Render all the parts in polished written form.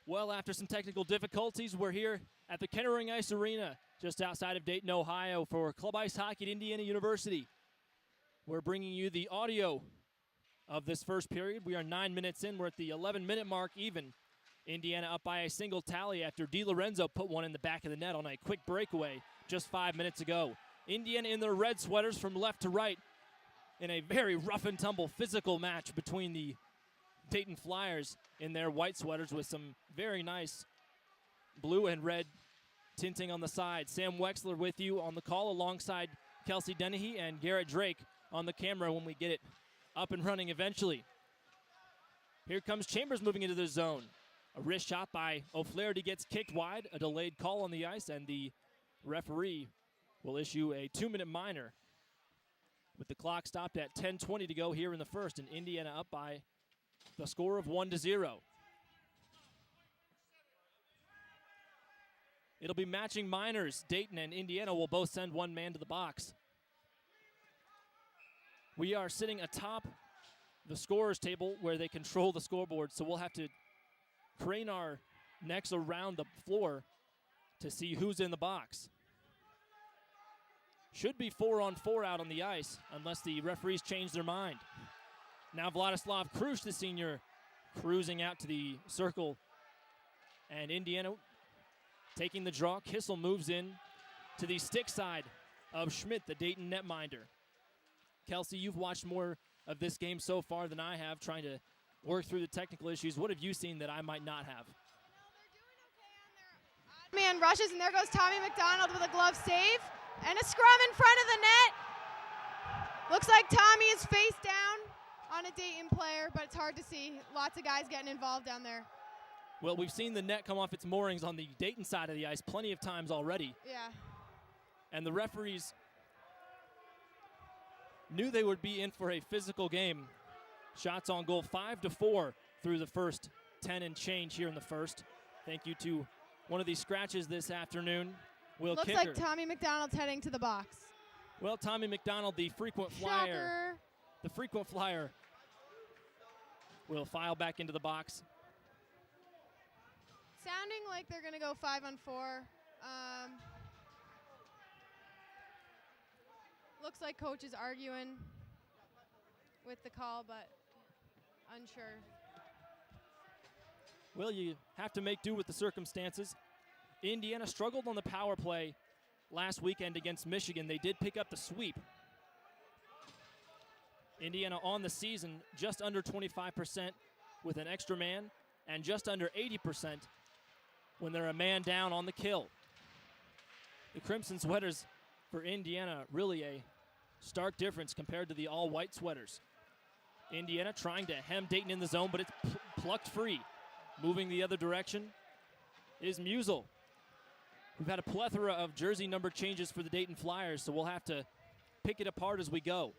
Well, after some technical difficulties, we're here at the Kettering Ice Arena, just outside of Dayton, Ohio, for Club Ice Hockey at Indiana University. We're bringing you the audio of this first period. We are 9 minutes in. We're at the 11-minute mark even. Indiana up by a single tally after DiLorenzo put one in the back of the net on a quick breakaway just 5 minutes ago. Indiana in their red sweaters from left to right in a very rough and tumble physical match between the Dayton Flyers in their white sweaters with some very nice blue and red tinting on the side. Sam Weixler with you on the call alongside Kelsey, Dennehy, and Garrett Drake on the camera when we get it up and running eventually. Here comes Chambers moving into the zone. A wrist shot by O'Flaherty gets kicked wide, a delayed call on the ice, and the referee will issue a 2-minute minor with the clock stopped at 10:20 to go here in the first, and Indiana up by the score of 1-0. It'll be matching minors. Dayton and Indiana will both send one man to the box. We are sitting atop the scorer's table where they control the scoreboard, so we'll have to crane our necks around the floor to see who's in the box. Should be 4-on-4 out on the ice unless the referees change their mind. Now Vladislav Krush, the senior, cruising out to the circle. And Indiana taking the draw. Kissel moves in to the stick side of Schmidt, the Dayton netminder. Kelsey, you've watched more of this game so far than I have, trying to work through the technical issues. What have you seen that I might not have? Man rushes, and there goes Tommy McDonald with a glove save. And a scrum in front of the net. Looks like Tommy is face down on a Dayton player, but it's hard to see. Lots of guys getting involved down there. Well, we've seen the net come off its moorings on the Dayton side of the ice plenty of times already. Yeah. And the referees knew they would be in for a physical game. Shots on goal 5-4 through the first 10 and change here in the first. Thank you to one of these scratches this afternoon, Will Looks Kicker. like Tommy McDonald's heading to the box. Well, Tommy McDonald, the frequent flyer. Shocker. The frequent flyer will file back into the box. Sounding like they're going to go 5-on-4. Looks like coach is arguing with the call, but unsure. Well, you have to make do with the circumstances. Indiana struggled on the power play last weekend against Michigan. They did pick up the sweep. Indiana on the season just under 25% with an extra man and just under 80% when they're a man down on the kill. The Crimson sweaters for Indiana, really a stark difference compared to the all-white sweaters. Indiana trying to hem Dayton in the zone, but it's plucked free. Moving the other direction is Musel. We've had a plethora of jersey number changes for the Dayton Flyers, so we'll have to pick it apart as we go.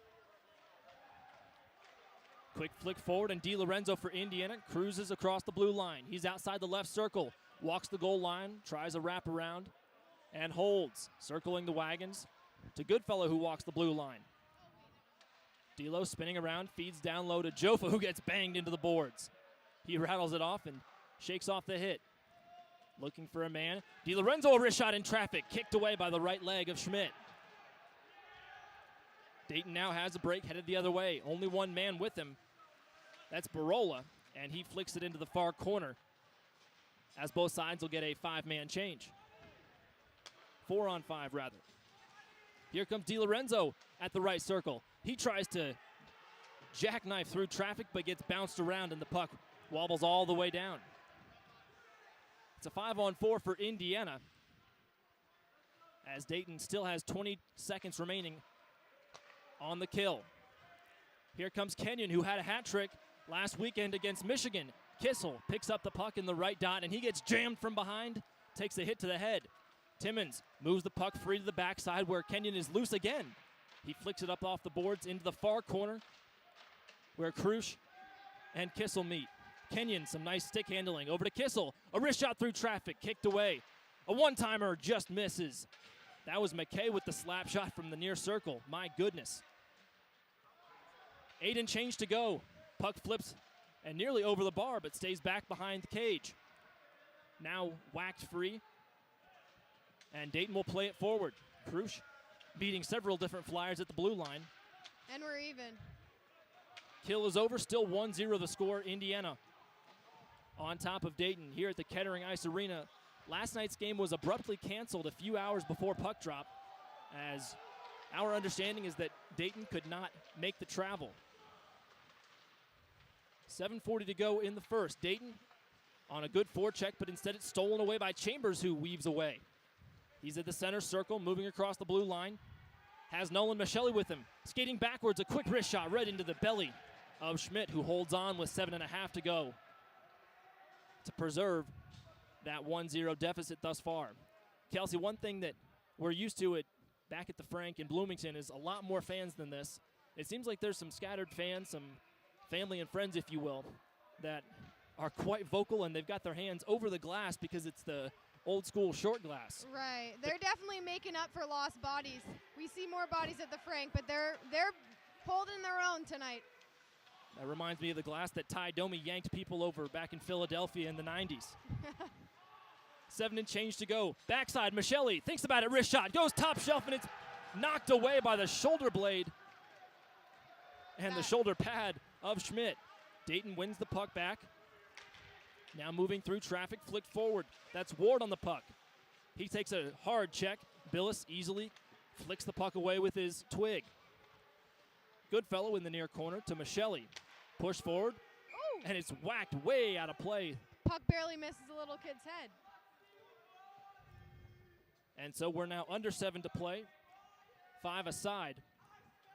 Quick flick forward, and DiLorenzo for Indiana cruises across the blue line. He's outside the left circle, walks the goal line, tries a wraparound, and holds, circling the wagons to Goodfellow, who walks the blue line. D'Lo spinning around, feeds down low to Jofa, who gets banged into the boards. He rattles it off and shakes off the hit. Looking for a man. DiLorenzo, a wrist shot in traffic, kicked away by the right leg of Schmidt. Dayton now has a break, headed the other way. Only one man with him. That's Barola, and he flicks it into the far corner, as both sides will get a 5-man change. 4-on-5, rather. Here comes DiLorenzo at the right circle. He tries to jackknife through traffic, but gets bounced around, and the puck wobbles all the way down. It's a 5-on-4 for Indiana, as Dayton still has 20 seconds remaining on the kill. Here comes Kenyon, who had a hat trick last weekend against Michigan. Kissel picks up the puck in the right dot, and he gets jammed from behind, takes a hit to the head. Timmons moves the puck free to the backside where Kenyon is loose again. He flicks it up off the boards into the far corner where Krush and Kissel meet. Kenyon, some nice stick handling. Over to Kissel. A wrist shot through traffic, kicked away. A one-timer just misses. That was McKay with the slap shot from the near circle. My goodness. 8 and change to go. Puck flips and nearly over the bar, but stays back behind the cage. now whacked free. And Dayton will play it forward. Krusch beating several different flyers at the blue line. And we're even. Kill is over, still 1-0 the score. Indiana on top of Dayton here at the Kettering Ice Arena. Last night's game was abruptly canceled a few hours before puck drop, as our understanding is that Dayton could not make the travel. 7:40 to go in the first. Dayton on a good forecheck, but instead it's stolen away by Chambers, who weaves away. He's at the center circle, moving across the blue line. Has Nolan Michelli with him. Skating backwards, a quick wrist shot right into the belly of Schmidt, who holds on with 7.5 to go to preserve that 1-0 deficit thus far. Kelsey, one thing that we're used to back at the Frank in Bloomington is a lot more fans than this. It seems like there's some scattered fans, some family and friends, if you will, that are quite vocal, and they've got their hands over the glass because it's the old school short glass. Right. They're definitely making up for lost bodies. We see more bodies at the Frank, but they're holding their own tonight. That reminds me of the glass that Ty Domi yanked people over back in Philadelphia in the 90s. 7 and change to go. Backside, Michelli thinks about it, wrist shot, goes top shelf, and it's knocked away by the shoulder blade and the shoulder pad of Schmidt. Dayton wins the puck back. Now moving through traffic, flicked forward. That's Ward on the puck. He takes a hard check. Billis easily flicks the puck away with his twig. Goodfellow in the near corner to Michelli. Push forward, and it's whacked way out of play. Puck barely misses the little kid's head. And so we're now under 7 to play. 5 aside.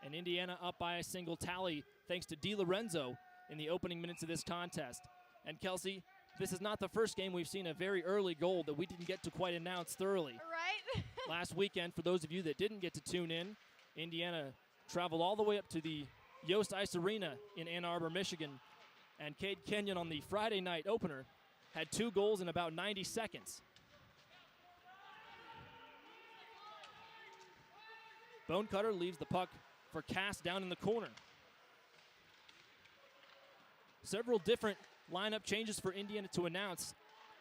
And Indiana up by a single tally thanks to DiLorenzo in the opening minutes of this contest. And Kelsey, this is not the first game we've seen a very early goal that we didn't get to quite announce thoroughly. Right? Last weekend, for those of you that didn't get to tune in, Indiana traveled all the way up to the Yost Ice Arena in Ann Arbor, Michigan. And Cade Kenyon on the Friday night opener had 2 goals in about 90 seconds. Bonecutter leaves the puck for Cass down in the corner. Several different lineup changes for Indiana to announce.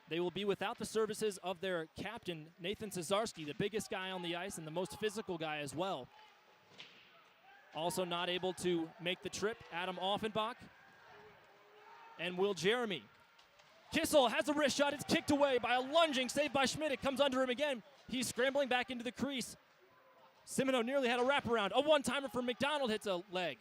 They will be without the services of their captain, Nathan Cesarski, the biggest guy on the ice and the most physical guy as well. Also not able to make the trip, Adam Offenbach and Will Jeremy. Kissel has a wrist shot. It's kicked away by a lunging save by Schmidt. It comes under him again. He's scrambling back into the crease. Simino nearly had a wraparound. A one-timer for McDonald hits a leg.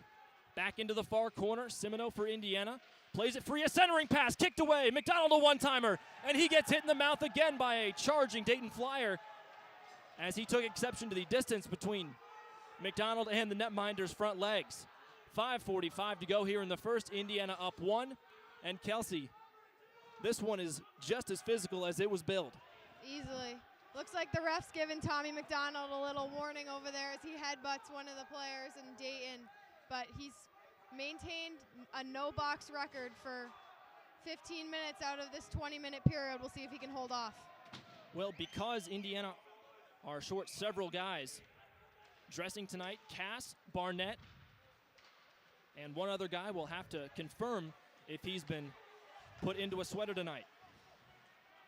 Back into the far corner. Simino for Indiana. Plays it free. A centering pass kicked away. McDonald a one-timer. And he gets hit in the mouth again by a charging Dayton Flyer as he took exception to the distance between McDonald and the netminder's front legs. 5:45 to go here in the first. Indiana up 1. And Kelsey, this one is just as physical as it was billed. Easily. Looks like the ref's giving Tommy McDonald a little warning over there as he headbutts one of the players in Dayton. But he's maintained a no-box record for 15 minutes out of this 20-minute period. We'll see if he can hold off. Well, because Indiana are short several guys, dressing tonight, Cass, Barnett, and one other guy will have to confirm if he's been put into a sweater tonight.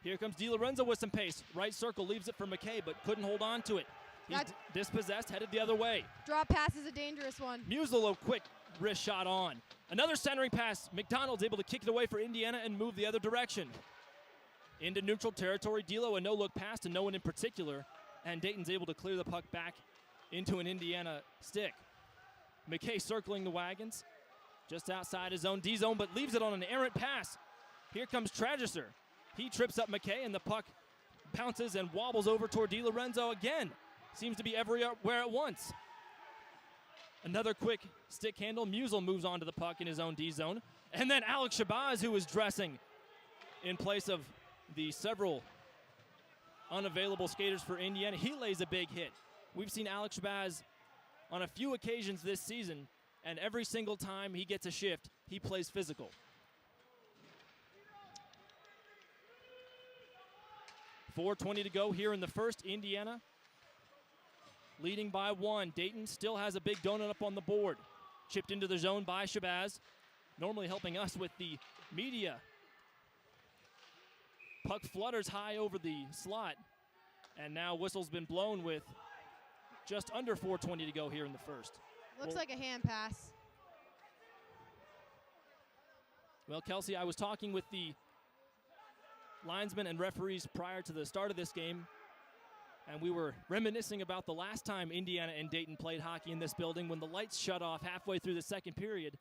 Here comes DiLorenzo with some pace. Right circle leaves it for McKay, but couldn't hold on to it. He's dispossessed, headed the other way. Drop pass is a dangerous one. Muselo, quick wrist shot on. Another centering pass. McDonald's able to kick it away for Indiana and move the other direction. Into neutral territory. D'Lo, a no-look pass to no one in particular, and Dayton's able to clear the puck back into an Indiana stick. McKay circling the wagons just outside his own D-zone, but leaves it on an errant pass. Here comes Tragiser. He trips up McKay, and the puck bounces and wobbles over toward DiLorenzo again. Seems to be everywhere at once. Another quick stick handle. Musel moves on to the puck in his own D-zone. And then Alex Shabazz, who is dressing in place of the several unavailable skaters for Indiana. He lays a big hit. We've seen Alex Shabazz on a few occasions this season, and every single time he gets a shift, he plays physical. .420 to go here in the first. Indiana leading by 1. Dayton still has a big donut up on the board. Chipped into the zone by Shabazz, normally helping us with the media Puck flutters high over the slot, and now whistle's been blown with just under 4:20 to go here in the first. Looks like a hand pass. Well, Kelsey, I was talking with the linesmen and referees prior to the start of this game, and we were reminiscing about the last time Indiana and Dayton played hockey in this building when the lights shut off halfway through the second period,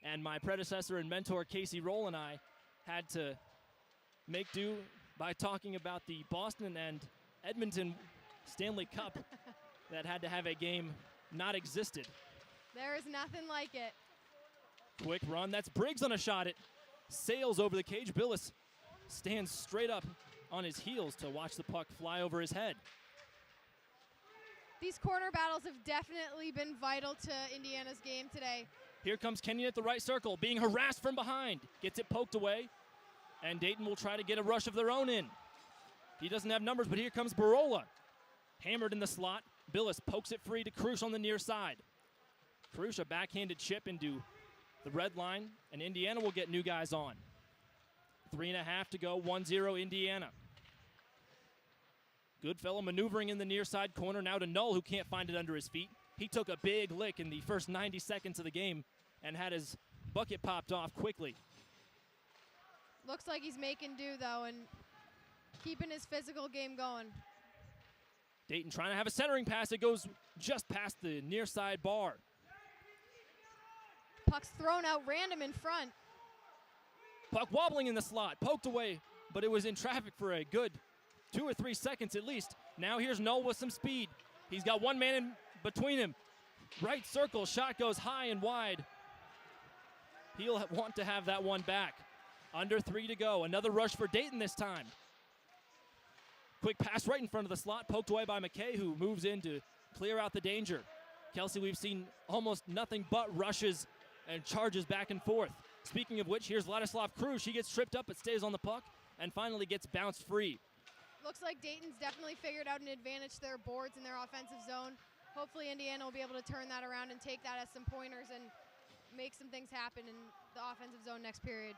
and my predecessor and mentor Casey Roll and I had to make do by talking about the Boston and Edmonton Stanley Cup that had to have a game not existed. There is nothing like it. Quick run, that's Briggs on a shot. It sails over the cage. Billis stands straight up on his heels to watch the puck fly over his head. These corner battles have definitely been vital to Indiana's game today. Here comes Kenyon at the right circle, being harassed from behind. Gets it poked away, and Dayton will try to get a rush of their own in. He doesn't have numbers, but here comes Barola. Hammered in the slot. Billis pokes it free to Krush on the near side. Krush, a backhanded chip into the red line, and Indiana will get new guys on. 3.5 to go, 1-0 Indiana. Goodfellow maneuvering in the near side corner now to Null, who can't find it under his feet. He took a big lick in the first 90 seconds of the game and had his bucket popped off quickly. Looks like he's making do, though, and keeping his physical game going. Dayton trying to have a centering pass. It goes just past the near side bar. Puck's thrown out random in front. Puck wobbling in the slot, poked away, but it was in traffic for a good 2 or 3 seconds at least. Now here's Null with some speed. He's got one man in between him. Right circle, shot goes high and wide. He'll want to have that one back. Under 3 to go. Another rush for Dayton this time. Quick pass right in front of the slot, poked away by McKay, who moves in to clear out the danger. Kelsey, we've seen almost nothing but rushes and charges back and forth. Speaking of which, here's Vladislav Krush. He gets tripped up but stays on the puck and finally gets bounced free. Looks like Dayton's definitely figured out an advantage to their boards in their offensive zone. Hopefully Indiana will be able to turn that around and take that as some pointers and make some things happen in the offensive zone next period.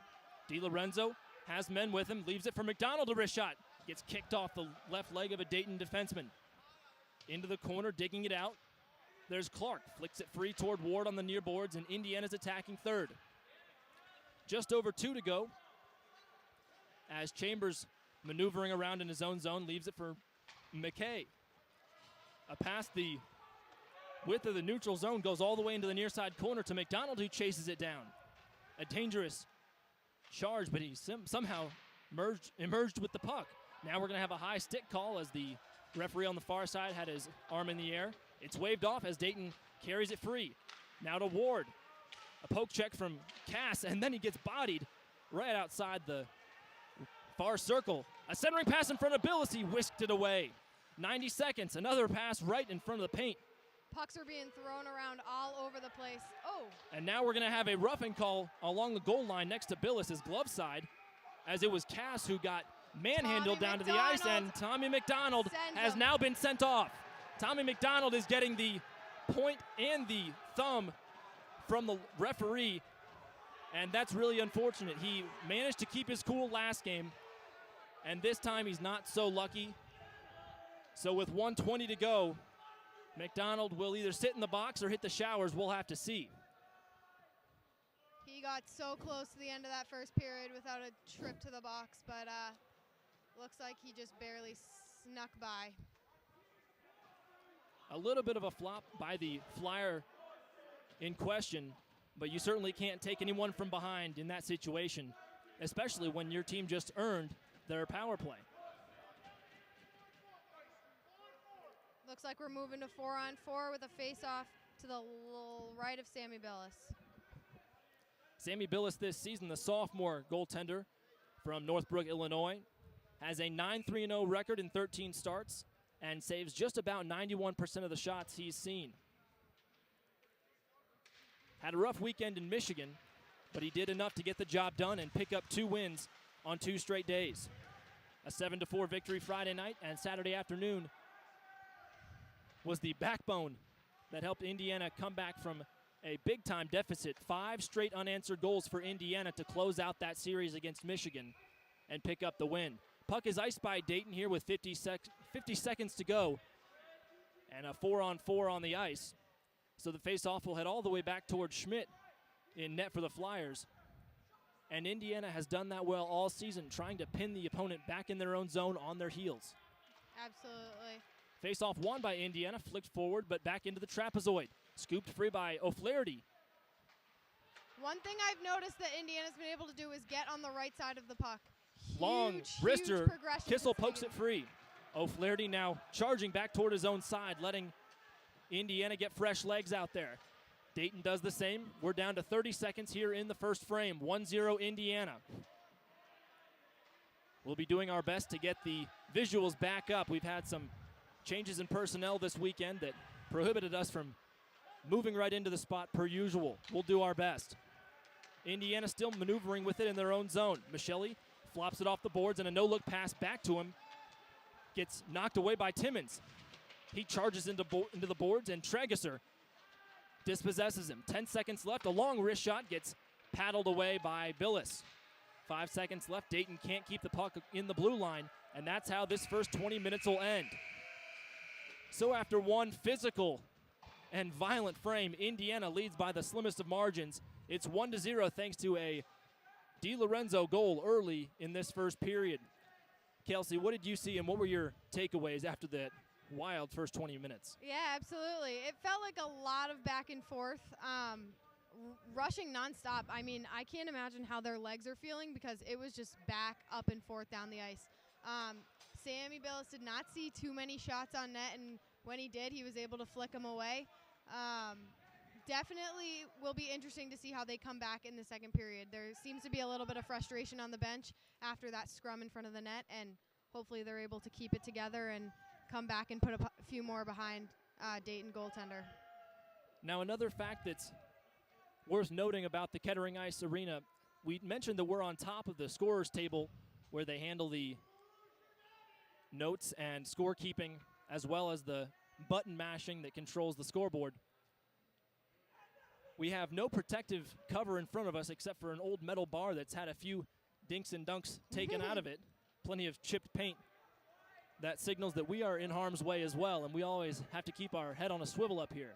DiLorenzo has men with him, leaves it for McDonald, a wrist shot. Gets kicked off the left leg of a Dayton defenseman. Into the corner, digging it out. There's Clark, flicks it free toward Ward on the near boards, and Indiana's attacking third. Just over 2 to go. As Chambers, maneuvering around in his own zone, leaves it for McKay. A pass the width of the neutral zone goes all the way into the near side corner to McDonald, who chases it down. A dangerous charge, but he somehow emerged with the puck. Now we're going to have a high stick call as the referee on the far side had his arm in the air. It's waved off as Dayton carries it free. Now to Ward. A poke check from Cass, and then he gets bodied right outside the far circle. A centering pass in front of Billis. He whisked it away. 90 seconds. Another pass right in front of the paint. Pucks are being thrown around all over the place. Oh. And now we're going to have a roughing call along the goal line next to Billis' glove side, as it was Cass who got manhandled down to the ice, and Tommy McDonald has now been sent off. Tommy McDonald is getting the point and the thumb from the referee, and that's really unfortunate. He managed to keep his cool last game, and this time he's not so lucky. So with 1:20 to go, McDonald will either sit in the box or hit the showers. We'll have to see. He got so close to the end of that first period without a trip to the box, but looks like he just barely snuck by. A little bit of a flop by the Flyer in question, but you certainly can't take anyone from behind in that situation, especially when your team just earned their power play. Looks like we're moving to 4-on-4 with a face-off to the right of Sammy Billis. Sammy Billis this season, the sophomore goaltender from Northbrook, Illinois, has a 9-3-0 record in 13 starts and saves just about 91% of the shots he's seen. Had a rough weekend in Michigan, but he did enough to get the job done and pick up 2 wins on 2 straight days. A 7-4 victory Friday night, and Saturday afternoon was the backbone that helped Indiana come back from a big-time deficit. 5 straight unanswered goals for Indiana to close out that series against Michigan and pick up the win. puck is iced by Dayton here with 50 seconds to go. And a 4-on-4 on the ice. So the faceoff will head all the way back towards Schmidt in net for the Flyers. And Indiana has done that well all season, trying to pin the opponent back in their own zone on their heels. Absolutely. Faceoff won by Indiana, flicked forward, but back into the trapezoid. Scooped free by O'Flaherty. One thing I've noticed that Indiana's been able to do is get on the right side of the puck. Long wrister, Kissel pokes it free. O'Flaherty now charging back toward his own side, letting Indiana get fresh legs out there. Dayton does the same. We're down to 30 seconds here in the first frame. 1-0 Indiana. We'll be doing our best to get the visuals back up. We've had some changes in personnel this weekend that prohibited us from moving right into the spot per usual. We'll do our best. Indiana still maneuvering with it in their own zone. Michelli flops it off the boards and a no-look pass back to him. Gets knocked away by Timmons. He charges into the boards, and Trageser dispossesses him. 10 seconds left. A long wrist shot gets paddled away by Billis. 5 seconds left. Dayton can't keep the puck in the blue line, and that's how this first 20 minutes will end. So after one physical and violent frame, Indiana leads by the slimmest of margins. It's 1-0 thanks to a Di Lorenzo goal early in this first period. Kelsey, what did you see and what were your takeaways after that wild first 20 minutes? Yeah, absolutely. It felt like a lot of back and forth, rushing nonstop. I mean, I can't imagine how their legs are feeling because it was just back, up, and forth down the ice. Sammy Billis did not see too many shots on net, and when he did, he was able to flick them away. Definitely will be interesting to see how they come back in the second period. There seems to be a little bit of frustration on the bench after that scrum in front of the net, and hopefully they're able to keep it together and come back and put a few more behind Dayton goaltender. Now, another fact that's worth noting about the Kettering Ice Arena, we mentioned that we're on top of the scorer's table where they handle the notes and scorekeeping as well as the button mashing that controls the scoreboard. We have no protective cover in front of us except for an old metal bar that's had a few dinks and dunks taken out of it. Plenty of chipped paint. That signals that we are in harm's way as well, and we always have to keep our head on a swivel up here.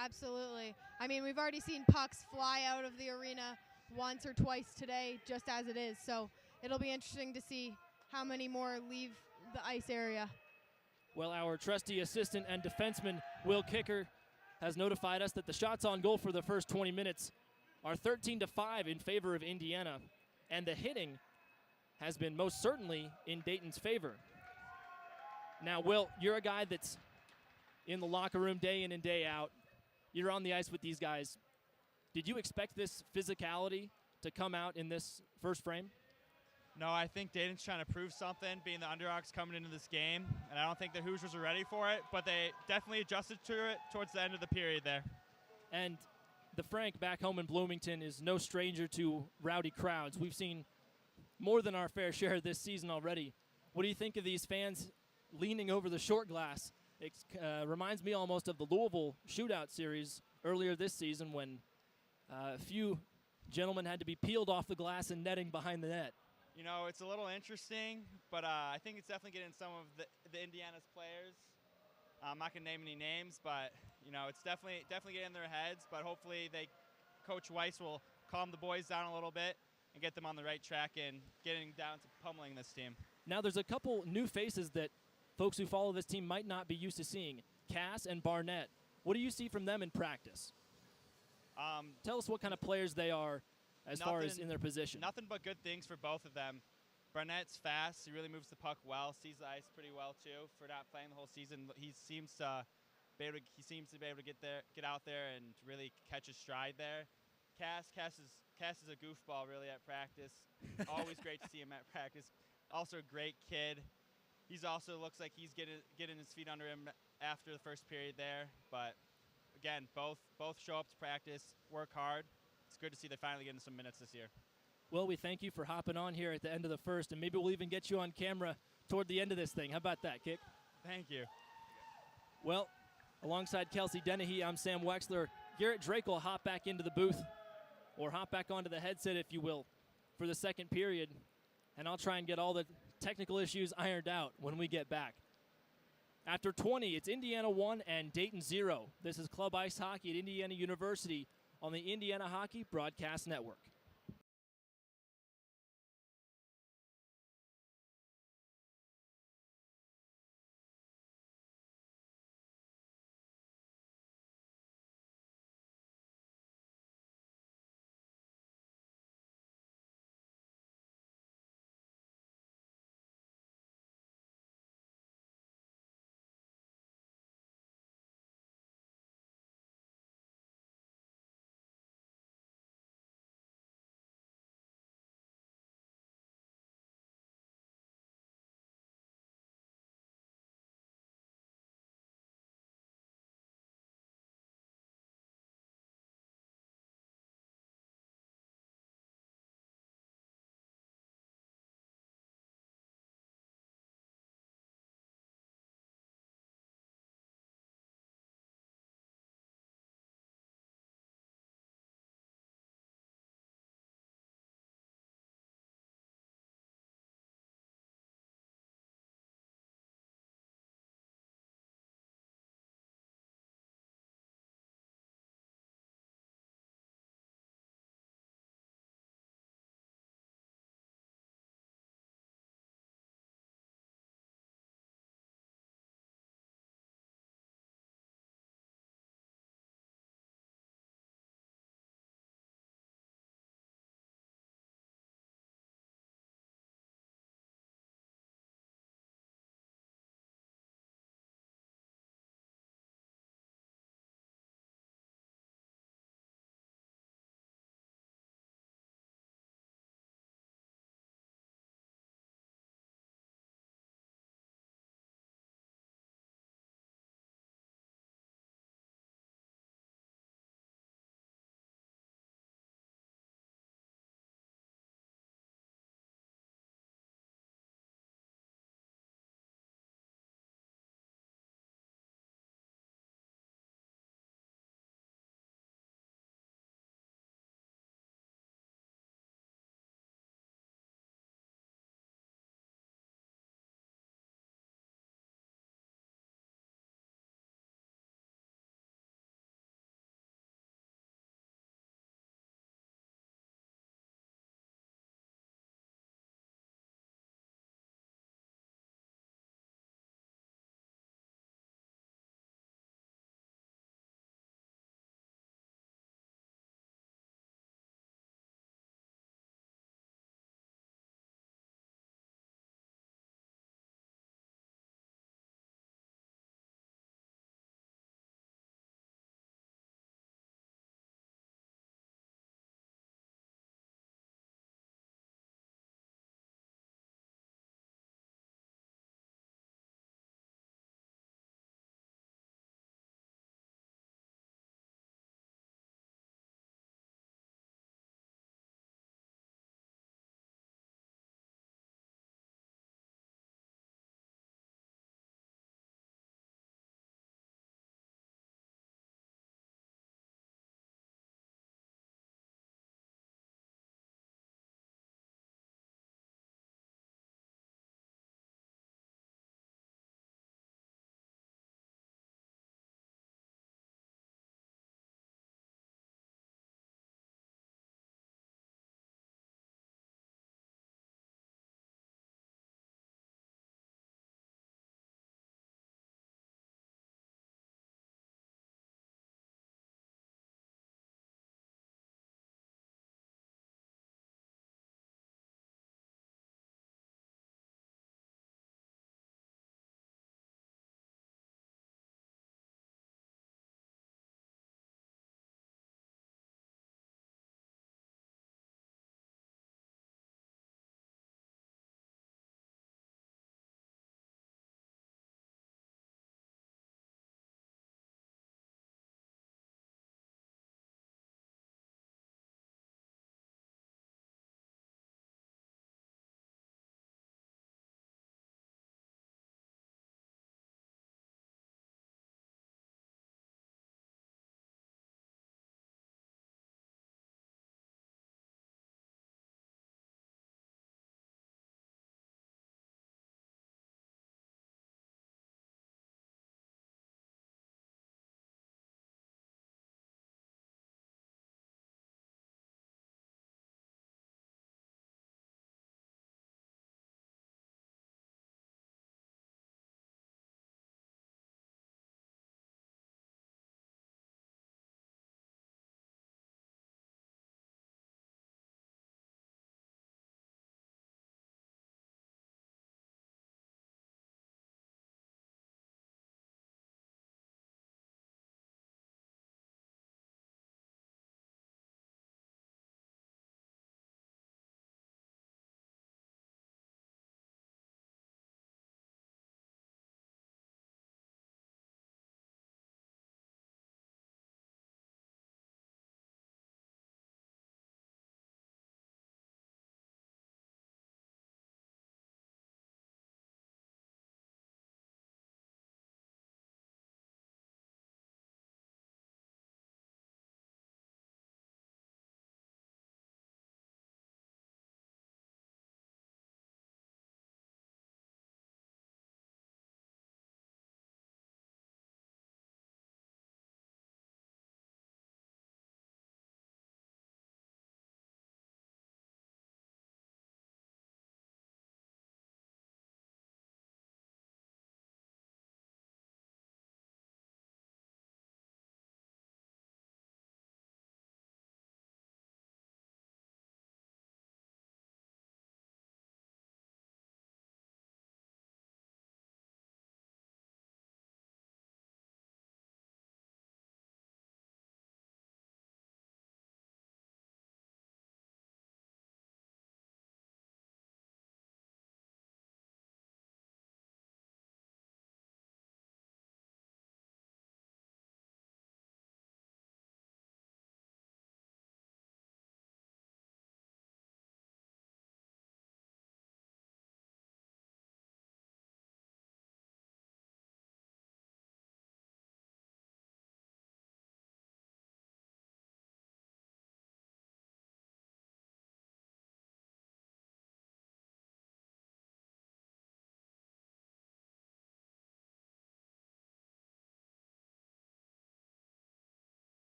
Absolutely. I mean, we've already seen pucks fly out of the arena once or twice today, just as it is. So it'll be interesting to see how many more leave the ice area. Well, our trusty assistant and defenseman, Will Kicker, has notified us that the shots on goal for the first 20 minutes are 13-5 in favor of Indiana, and the hitting has been most certainly in Dayton's favor. Now, Will, you're a guy that's in the locker room day in and day out. You're on the ice with these guys. Did you expect this physicality to come out in this first frame? No, I think Dayton's trying to prove something, being the underdogs coming into this game, and I don't think the Hoosiers are ready for it, but they definitely adjusted to it towards the end of the period there. And the Frank back home in Bloomington is no stranger to rowdy crowds. We've seen more than our fair share this season already. What do you think of these fans leaning over the short glass? It reminds me almost of the Louisville shootout series earlier this season when a few gentlemen had to be peeled off the glass and netting behind the net. You know, it's a little interesting, but I think it's definitely getting some of the Indiana's players. I'm not going to name any names, but, you know, it's definitely getting in their heads, but hopefully Coach Weiss will calm the boys down a little bit and get them on the right track and getting down to pummeling this team. Now, there's a couple new faces that folks who follow this team might not be used to seeing, Cass and Barnett. What do you see from them in practice? Tell us what kind of players they are as far as in their position. Nothing but good things for both of them. Barnett's fast. He really moves the puck well, sees the ice pretty well, too, for not playing the whole season. He seems to be able to get out there and really catch his stride there. Cass is a goofball, really, at practice. Always great to see him at practice. Also a great kid. He's also looks like he's getting his feet under him after the first period there. But, again, both show up to practice, work hard. It's good to see they're finally getting some minutes this year. Well, we thank you for hopping on here at the end of the first, and maybe we'll even get you on camera toward the end of this thing. How about that, Kick? Thank you. Well, alongside Kelsey Dennehy, I'm Sam Weixler. Garrett Drake will hop back into the booth, or hop back onto the headset, if you will, for the second period. and I'll try and get all the technical issues ironed out when we get back. After 20, it's Indiana 1 and Dayton 0. This is Club Ice Hockey at Indiana University on the Indiana Hockey Broadcast Network.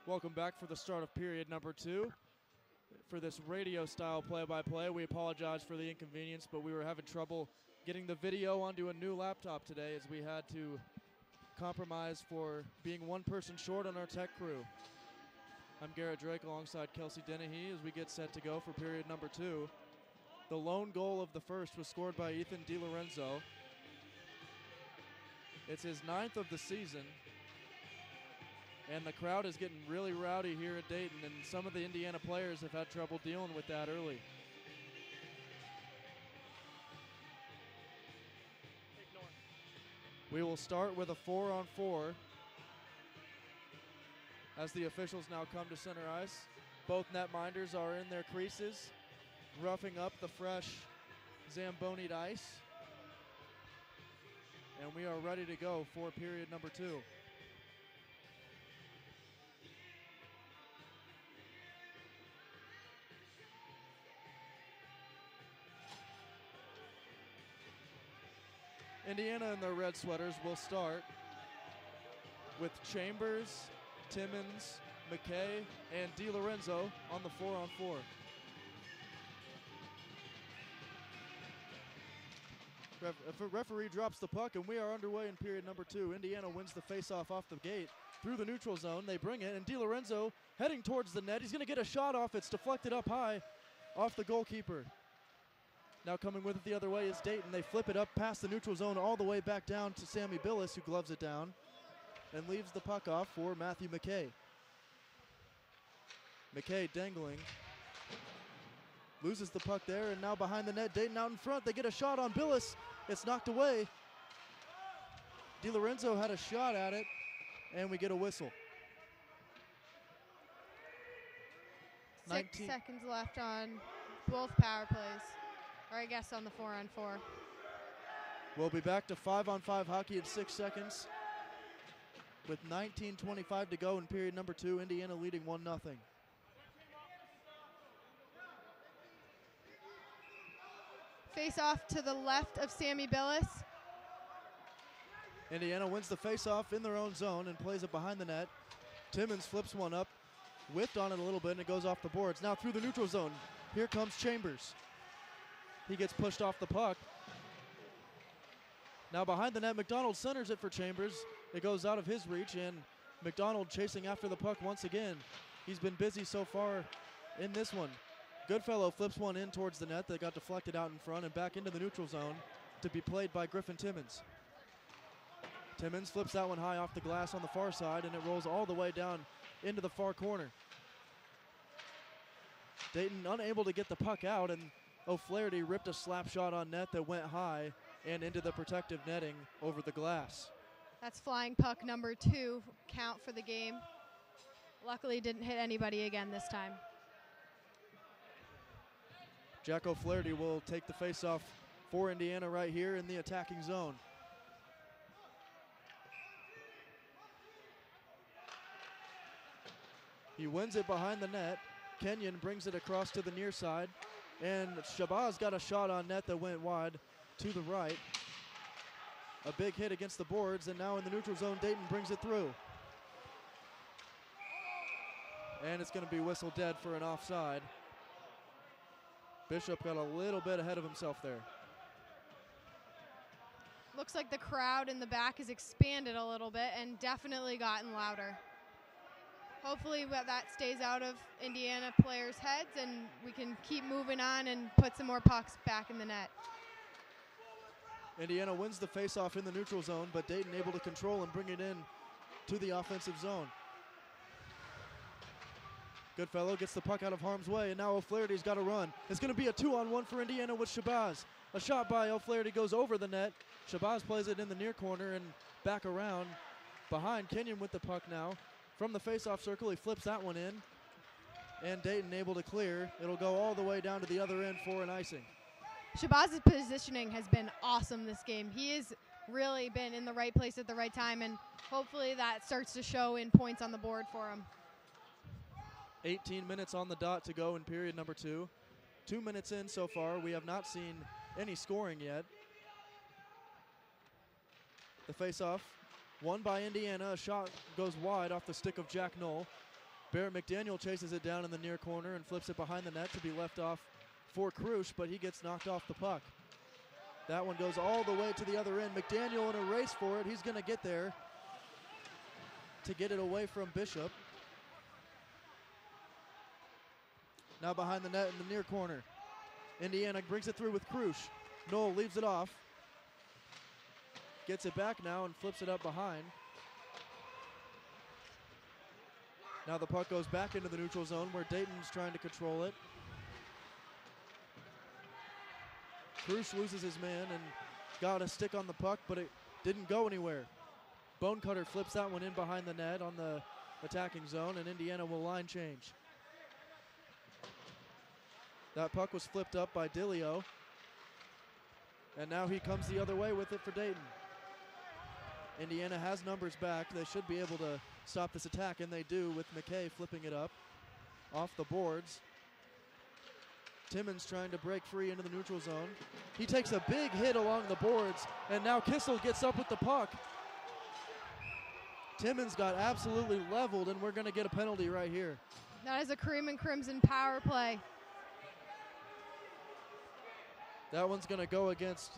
Welcome back for the start of period number 2. For this radio-style play-by-play, we apologize for the inconvenience, but we were having trouble getting the video onto a new laptop today as we had to compromise for being one person short on our tech crew. I'm Garrett Drake alongside Kelsey Dennehy as we get set to go for period number 2. The lone goal of the first was scored by Ethan DiLorenzo. It's his 9th of the season. And the crowd is getting really rowdy here at Dayton, and some of the Indiana players have had trouble dealing with that early. We will start with a 4-on-4 as the officials now come to center ice. Both netminders are in their creases, roughing up the fresh Zambonied ice. And we are ready to go for period number 2. Indiana in their red sweaters will start with Chambers, Timmons, McKay, and DiLorenzo on the 4-on-4. If a referee drops the puck, and we are underway in period number 2. Indiana wins the faceoff off the gate through the neutral zone. They bring it, and DiLorenzo heading towards the net. He's going to get a shot off. It's deflected up high off the goalkeeper. Now coming with it the other way is Dayton. They flip it up past the neutral zone all the way back down to Sammy Billis, who gloves it down and leaves the puck off for Matthew McKay. McKay dangling. Loses the puck there, and now behind the net, Dayton out in front. They get a shot on Billis. It's knocked away. DiLorenzo had a shot at it, and we get a whistle. 6 seconds left on both power plays. Or I guess on the 4-on-4. We'll be back to 5-on-5 hockey in 6 seconds. With 19:25 to go in period number 2, Indiana leading 1-0. Face off to the left of Sammy Billis. Indiana wins the face-off in their own zone and plays it behind the net. Timmons flips one up, whipped on it a little bit, and it goes off the boards. Now through the neutral zone, here comes Chambers. He gets pushed off the puck. Now behind the net, McDonald centers it for Chambers. It goes out of his reach, and McDonald chasing after the puck once again. He's been busy so far in this one. Goodfellow flips one in towards the net that got deflected out in front and back into the neutral zone to be played by Griffin Timmons. Timmons flips that one high off the glass on the far side, and it rolls all the way down into the far corner. Dayton unable to get the puck out, and O'Flaherty ripped a slap shot on net that went high and into the protective netting over the glass. That's flying puck number 2 count for the game. Luckily didn't hit anybody again this time. Jack O'Flaherty will take the faceoff for Indiana right here in the attacking zone. He wins it behind the net. Kenyon brings it across to the near side. And Shabazz got a shot on net that went wide to the right. A big hit against the boards, and now in the neutral zone, Dayton brings it through. And it's going to be whistled dead for an offside. Bishop got a little bit ahead of himself there. Looks like the crowd in the back has expanded a little bit and definitely gotten louder. Hopefully that stays out of Indiana players' heads and we can keep moving on and put some more pucks back in the net. Indiana wins the faceoff in the neutral zone, but Dayton able to control and bring it in to the offensive zone. Goodfellow gets the puck out of harm's way, and now O'Flaherty's got to run. It's going to be a 2-on-1 for Indiana with Shabazz. A shot by O'Flaherty goes over the net. Shabazz plays it in the near corner and back around behind Kenyon with the puck now. From the faceoff circle, he flips that one in, and Dayton able to clear. It'll go all the way down to the other end for an icing. Shabazz's positioning has been awesome this game. He has really been in the right place at the right time, and hopefully that starts to show in points on the board for him. 18 minutes on the dot to go in period number 2. 2 minutes in so far. We have not seen any scoring yet. The faceoff won by Indiana. A shot goes wide off the stick of Jack Knoll. Barrett McDaniel chases it down in the near corner and flips it behind the net to be left off for Krusch, but he gets knocked off the puck. That one goes all the way to the other end. McDaniel in a race for it. He's going to get there to get it away from Bishop. Now behind the net in the near corner. Indiana brings it through with Krusch. Knoll leaves it off. Gets it back now and flips it up behind. Now the puck goes back into the neutral zone where Dayton's trying to control it. Krusch loses his man and got a stick on the puck, but it didn't go anywhere. Bonecutter flips that one in behind the net on the attacking zone, and Indiana will line change. That puck was flipped up by Dilio, and now he comes the other way with it for Dayton. Indiana has numbers back. They should be able to stop this attack, and they do with McKay flipping it up off the boards. Timmons trying to break free into the neutral zone. He takes a big hit along the boards, and now Kissel gets up with the puck. Timmons got absolutely leveled, and we're going to get a penalty right here. That is a Cream and Crimson power play. That one's going to go against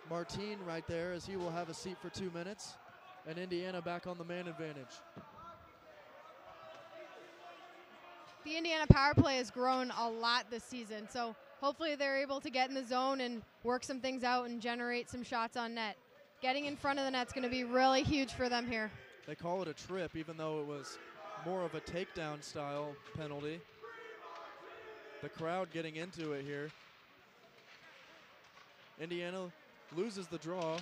Martine right there, as he will have a seat for 2 minutes, and Indiana back on the man advantage. The Indiana power play has grown a lot this season, so hopefully they're able to get in the zone and work some things out and generate some shots on net. Getting in front of the net's going to be really huge for them here. They call it a trip, even though it was more of a takedown style penalty. The crowd getting into it here. Indiana loses the draw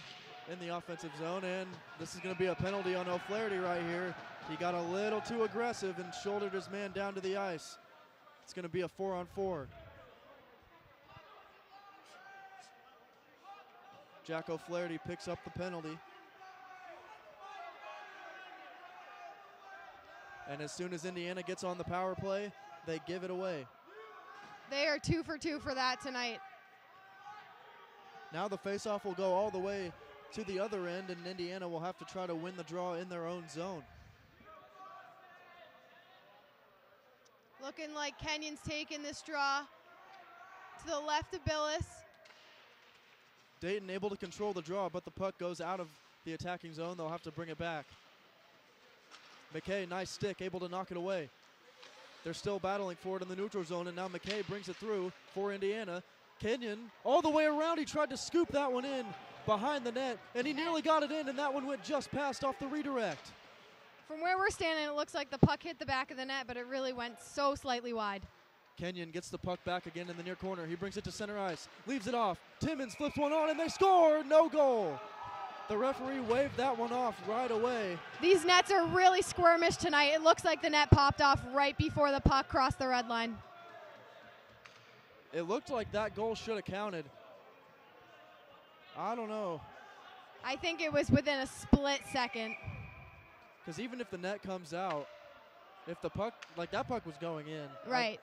in the offensive zone, and this is going to be a penalty on O'Flaherty right here. He got a little too aggressive and shouldered his man down to the ice. It's going to be a 4-on-4. Jack O'Flaherty picks up the penalty. And as soon as Indiana gets on the power play, they give it away. They are 2 for 2 for that tonight. Now the faceoff will go all the way to the other end, and Indiana will have to try to win the draw in their own zone. Looking like Kenyon's taking this draw to the left of Billis. Dayton able to control the draw, but the puck goes out of the attacking zone. They'll have to bring it back. McKay, nice stick, able to knock it away. They're still battling for it in the neutral zone, and now McKay brings it through for Indiana. Kenyon all the way around. He tried to scoop that one in behind the net, and he nearly got it in, and that one went just past off the redirect. From where we're standing, it looks like the puck hit the back of the net, but it really went so slightly wide. Kenyon gets the puck back again in the near corner. He brings it to center ice, leaves it off. Timmons flips one on, and they score. No goal. The referee waved that one off right away. These nets are really squirmish tonight. It looks like the net popped off right before the puck crossed the red line. It looked like that goal should have counted. I don't know. I think it was within a split second. Because even if the net comes out, if the puck, like that puck was going in. Right.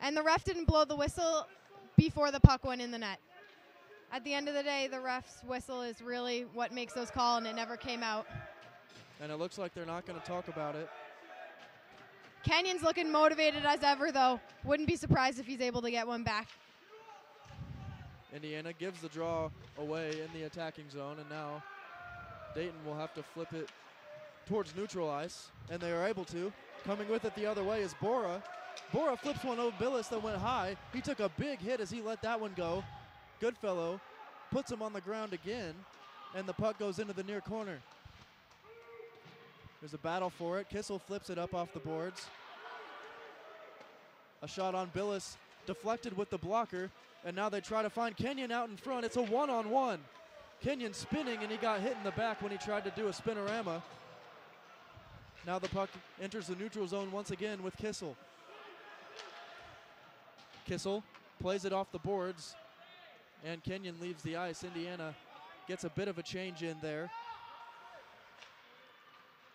And the ref didn't blow the whistle before the puck went in the net. At the end of the day, the ref's whistle is really what makes those calls, and it never came out. And it looks like they're not going to talk about it. Kenyon's looking motivated as ever, though. Wouldn't be surprised if he's able to get one back. Indiana gives the draw away in the attacking zone, and now Dayton will have to flip it towards neutral ice, and they are able to. Coming with it the other way is Bora. Bora flips one over Billis that went high. He took a big hit as he let that one go. Goodfellow puts him on the ground again, and the puck goes into the near corner. There's a battle for it. Kissel flips it up off the boards. A shot on Billis, deflected with the blocker, and now they try to find Kenyon out in front. It's a one-on-one. Kenyon spinning, and he got hit in the back when he tried to do a spinorama. Now the puck enters the neutral zone once again with Kissel. Kissel plays it off the boards, and Kenyon leaves the ice. Indiana gets a bit of a change in there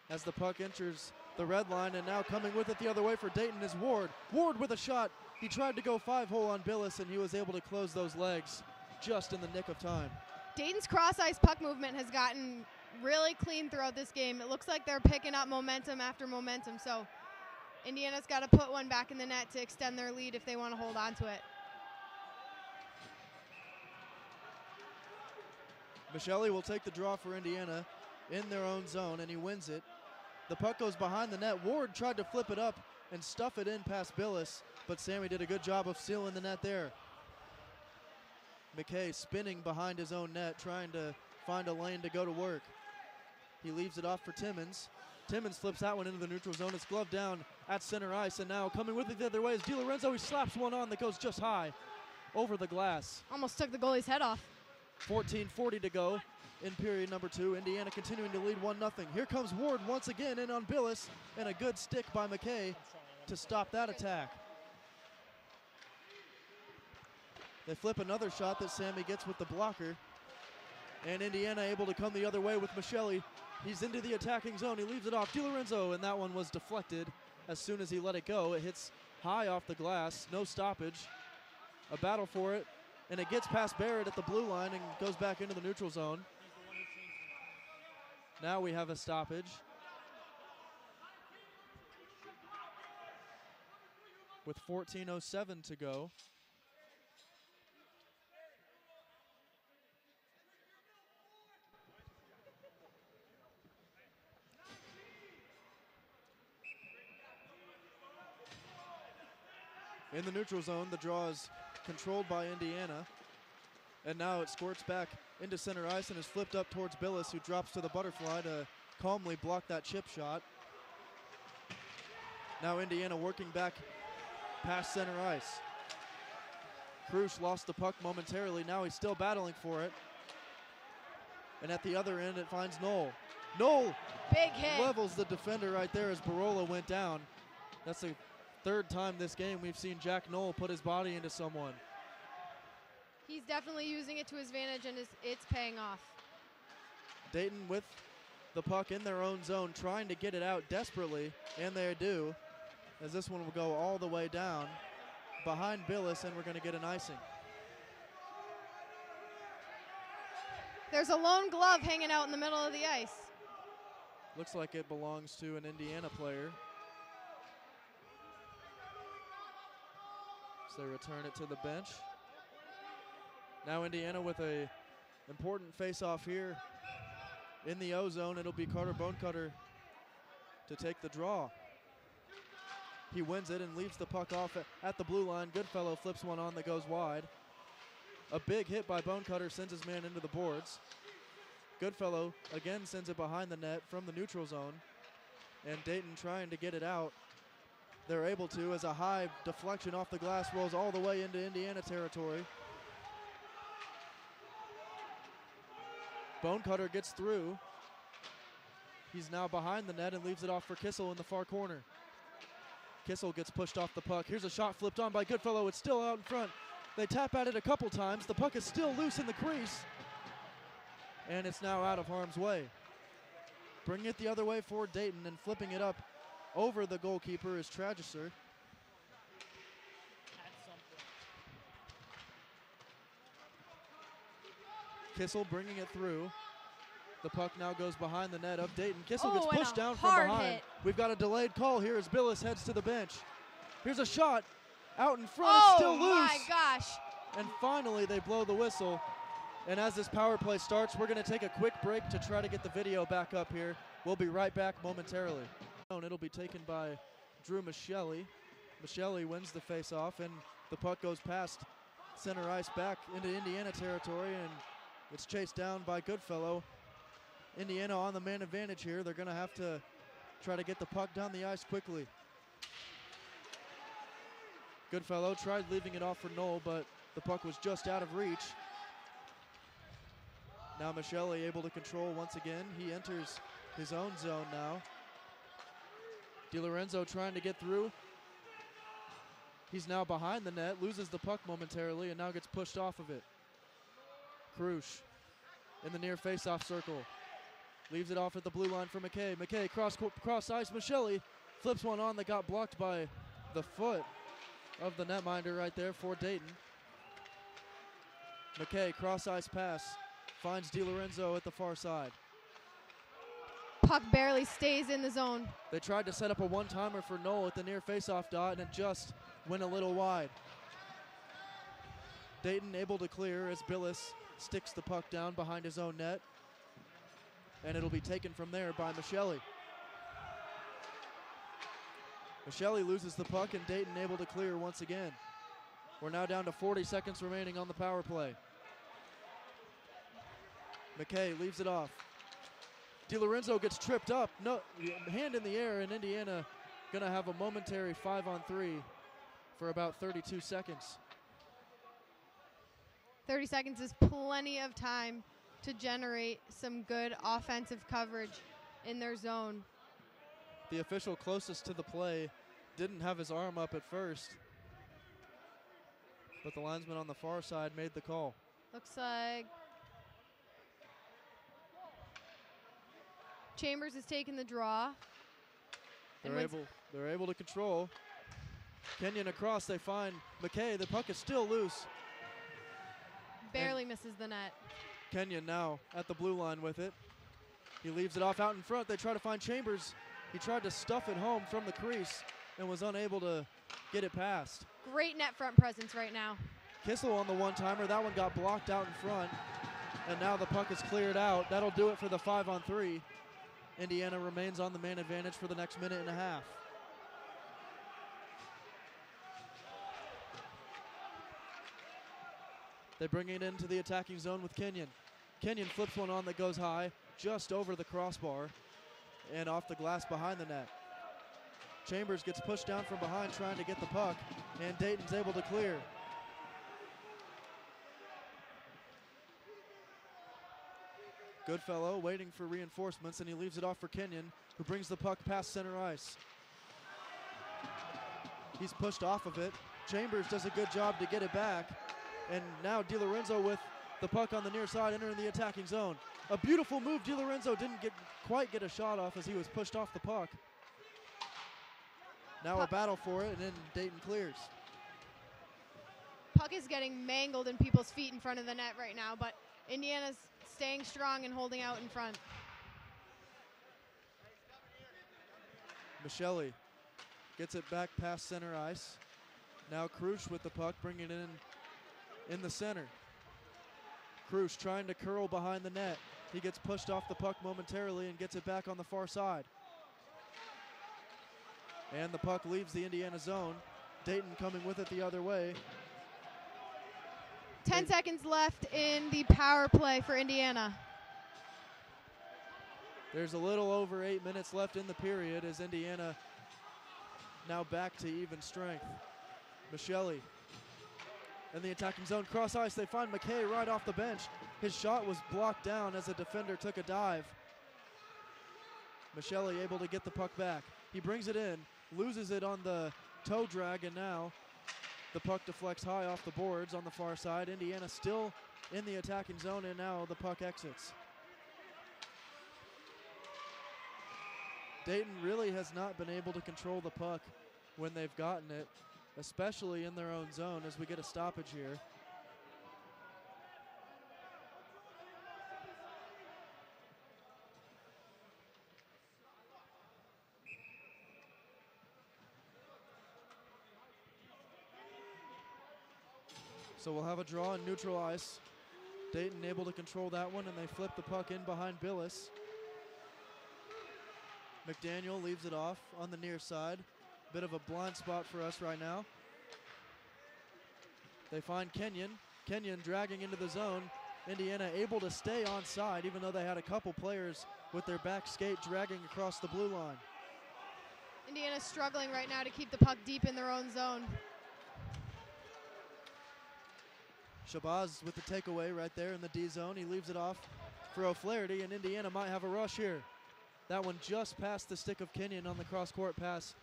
as the puck enters the red line, and now coming with it the other way for Dayton is Ward. Ward with a shot. He tried to go 5-hole on Billis, and he was able to close those legs just in the nick of time. Dayton's cross-ice puck movement has gotten really clean throughout this game. It looks like they're picking up momentum after momentum. So Indiana's got to put one back in the net to extend their lead if they want to hold on to it. Michelli will take the draw for Indiana in their own zone, and he wins it. The puck goes behind the net. Ward tried to flip it up and stuff it in past Billis, but Sammy did a good job of sealing the net there. McKay spinning behind his own net, trying to find a lane to go to work. He leaves it off for Timmons. Timmons flips that one into the neutral zone. It's gloved down at center ice, and now coming with it the other way is DiLorenzo. He slaps one on that goes just high over the glass. Almost took the goalie's head off. 14:40 to go in period number 2. Indiana continuing to lead 1-0. Here comes Ward once again in on Billis, and a good stick by McKay to stop that attack. They flip another shot that Sammy gets with the blocker, and Indiana able to come the other way with Michelli. He's into the attacking zone. He leaves it off DiLorenzo, and that one was deflected as soon as he let it go. It hits high off the glass, no stoppage. A battle for it, and it gets past Barrett at the blue line and goes back into the neutral zone. Now we have a stoppage with 14:07 to go. In the neutral zone, the draw is controlled by Indiana. And now it squirts back into center ice and is flipped up towards Billis, who drops to the butterfly to calmly block that chip shot. Now Indiana working back past center ice. Krusch lost the puck momentarily. Now he's still battling for it. And at the other end, it finds Knoll. Knoll Big hit. levels the defender right there as Barola went down. That's the third time this game we've seen Jack Knoll put his body into someone. He's definitely using it to his advantage, and it's paying off. Dayton with the puck in their own zone, trying to get it out desperately, and they do, as this one will go all the way down behind Billis, and we're going to get an icing. There's a lone glove hanging out in the middle of the ice. Looks like it belongs to an Indiana player. So they return it to the bench. Now Indiana with a important face-off here in the O-zone. It'll be Carter Bonecutter to take the draw. He wins it and leaves the puck off at the blue line. Goodfellow flips one on that goes wide. A big hit by Bonecutter sends his man into the boards. Goodfellow again sends it behind the net from the neutral zone. And Dayton trying to get it out. They're able to, as a high deflection off the glass rolls all the way into Indiana territory. Bonecutter gets through. He's now behind the net and leaves it off for Kissel in the far corner. Kissel gets pushed off the puck. Here's a shot flipped on by Goodfellow. It's still out in front. They tap at it a couple times. The puck is still loose in the crease. And it's now out of harm's way. Bringing it the other way for Dayton and flipping it up over the goalkeeper is Tragiser. Kissel bringing it through. The puck now goes behind the net of Dayton. Kissel gets pushed down from behind. Hit. We've got a delayed call here as Billis heads to the bench. Here's a shot out in front. It's still loose. Oh my gosh. And finally they blow the whistle. And as this power play starts, we're going to take a quick break to try to get the video back up here. We'll be right back momentarily. It'll be taken by Drew Michelli. Michelli wins the face-off, and the puck goes past center ice back into Indiana territory, and it's chased down by Goodfellow. Indiana on the man advantage here. They're going to have to try to get the puck down the ice quickly. Goodfellow tried leaving it off for Knoll, but the puck was just out of reach. Now Michelli able to control once again. He enters his own zone now. DiLorenzo trying to get through. He's now behind the net, loses the puck momentarily, and now gets pushed off of it. Krusch in the near face-off circle. Leaves it off at the blue line for McKay. McKay cross ice. Michelli flips one on that got blocked by the foot of the netminder right there for Dayton. McKay cross ice pass finds DiLorenzo at the far side. puck barely stays in the zone. They tried to set up a one-timer for Knoll at the near faceoff dot, and it just went a little wide. Dayton able to clear as Billis sticks the puck down behind his own net, and it'll be taken from there by Michelli. Michelli loses the puck, and Dayton able to clear once again. We're now down to 40 seconds remaining on the power play. McKay leaves it off. DiLorenzo gets tripped up. No, hand in the air, and Indiana gonna have a momentary 5-on-3 for about 32 seconds. 30 seconds is plenty of time to generate some good offensive coverage in their zone. The official closest to the play didn't have his arm up at first, but the linesman on the far side made the call. Looks like Chambers is taking the draw. They're able to control. Kenyon across, they find McKay. The puck is still loose. Barely misses the net. Kenyon now at the blue line with it. He leaves it off out in front. They try to find Chambers. He tried to stuff it home from the crease and was unable to get it past. Great net front presence right now. Kissel on the one-timer. That one got blocked out in front. And now the puck is cleared out. That'll do it for the 5-on-3. Indiana remains on the man advantage for the next minute and a half. They bring it into the attacking zone with Kenyon. Kenyon flips one on that goes high, just over the crossbar and off the glass behind the net. Chambers gets pushed down from behind trying to get the puck, and Dayton's able to clear. Goodfellow waiting for reinforcements, and he leaves it off for Kenyon, who brings the puck past center ice. He's pushed off of it. Chambers does a good job to get it back, and now DiLorenzo with the puck on the near side entering the attacking zone. A beautiful move. DiLorenzo didn't quite get a shot off as he was pushed off the puck. Now a battle for it, and then Dayton clears. Puck is getting mangled in people's feet in front of the net right now, but Indiana's staying strong and holding out in front. Michelli gets it back past center ice. Now Krusch with the puck, bringing it in the center. Krusch trying to curl behind the net. He gets pushed off the puck momentarily and gets it back on the far side. And the puck leaves the Indiana zone. Dayton coming with it the other way. 10 seconds left in the power play for Indiana. There's a little over 8 minutes left in the period as Indiana now back to even strength. Michelli in the attacking zone, cross ice. They find McKay right off the bench. His shot was blocked down as a defender took a dive. Michelli able to get the puck back. He brings it in, loses it on the toe drag, and now the puck deflects high off the boards on the far side. Indiana still in the attacking zone, and now the puck exits. Dayton really has not been able to control the puck when they've gotten it, especially in their own zone as we get a stoppage here. So we'll have a draw on neutral ice. Dayton able to control that one, and they flip the puck in behind Billis. McDaniel leaves it off on the near side. Bit of a blind spot for us right now. They find Kenyon. Kenyon dragging into the zone. Indiana able to stay on side, even though they had a couple players with their back skate dragging across the blue line. Indiana's struggling right now to keep the puck deep in their own zone. Shabazz with the takeaway right there in the D zone. He leaves it off for O'Flaherty, and Indiana might have a rush here. That one just past the stick of Kenyon on the cross-court pass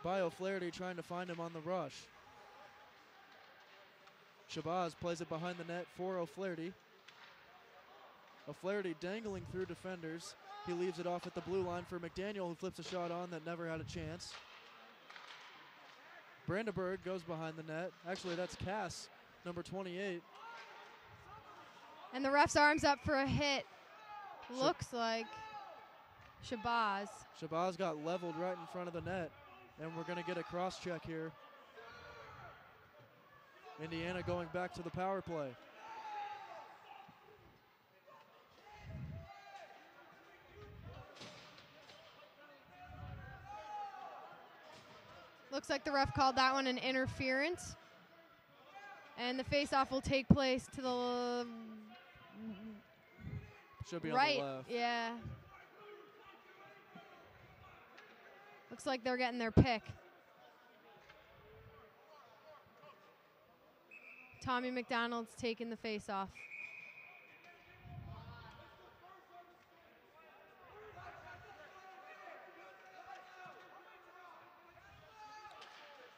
by O'Flaherty, trying to find him on the rush. Shabazz plays it behind the net for O'Flaherty. O'Flaherty dangling through defenders. He leaves it off at the blue line for McDaniel, who flips a shot on that never had a chance. Brandenburg goes behind the net. Actually, that's Cass, number 28. And the ref's arm's up for a hit. Looks like Shabazz. Shabazz got leveled right in front of the net, and we're going to get a cross check here. Indiana going back to the power play. Looks like the ref called that one an interference. And the face-off will take place to the Should be right. on the left. Yeah. Looks like they're getting their pick. Tommy McDonald's taking the face-off.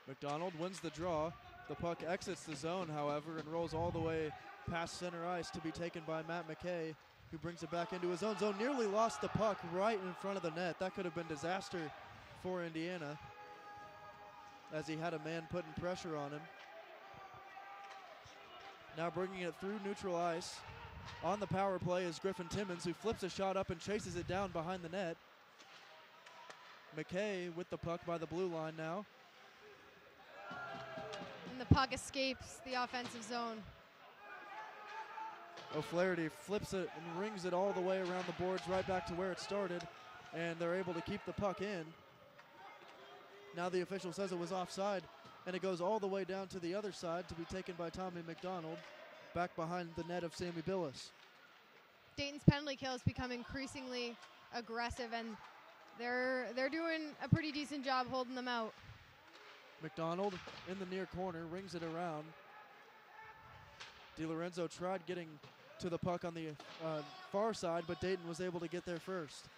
McDonald wins the draw. The puck exits the zone, however, and rolls all the way past center ice to be taken by Matt McKay, who brings it back into his own zone. Nearly lost the puck right in front of the net. That could have been disaster for Indiana, as he had a man putting pressure on him. Now bringing it through neutral ice. On the power play is Griffin Timmons, who flips a shot up and chases it down behind the net. McKay with the puck by the blue line now. And the puck escapes the offensive zone. O'Flaherty flips it and rings it all the way around the boards right back to where it started, and they're able to keep the puck in. Now the official says it was offside, and it goes all the way down to the other side to be taken by Tommy McDonald, back behind the net of Sammy Billis. Dayton's penalty kill has become increasingly aggressive, and they're doing a pretty decent job holding them out. McDonald in the near corner, rings it around. DiLorenzo tried getting to the puck on the far side, but Dayton was able to get there first.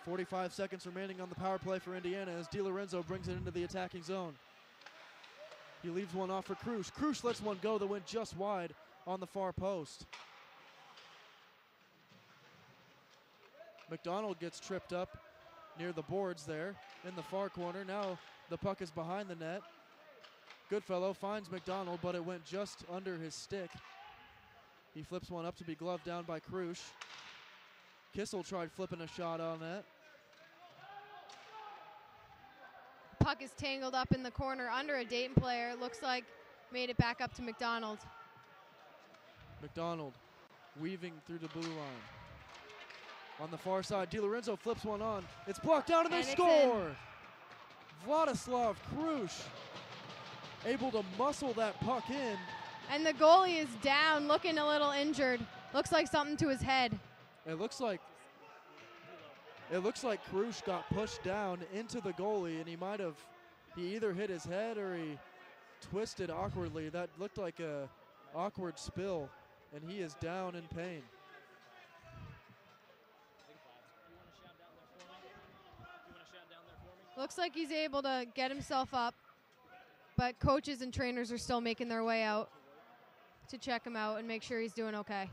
45 seconds remaining on the power play for Indiana as DiLorenzo brings it into the attacking zone. He leaves one off for Krush. Krush lets one go that went just wide on the far post. McDonald gets tripped up near the boards there in the far corner. Now the puck is behind the net. Goodfellow finds McDonald, but it went just under his stick. He flips one up to be gloved down by Krush. Kissel tried flipping a shot on that. Puck is tangled up in the corner under a Dayton player. Looks like made it back up to McDonald. McDonald weaving through the blue line. On the far side, DiLorenzo flips one on. It's blocked down and they score! Vladislav Krush able to muscle that puck in. And the goalie is down, looking a little injured. Looks like something to his head. It looks like Krush got pushed down into the goalie, and he either hit his head or he twisted awkwardly. That looked like a awkward spill, and he is down in pain. Looks like he's able to get himself up, but coaches and trainers are still making their way out to check him out and make sure he's doing okay.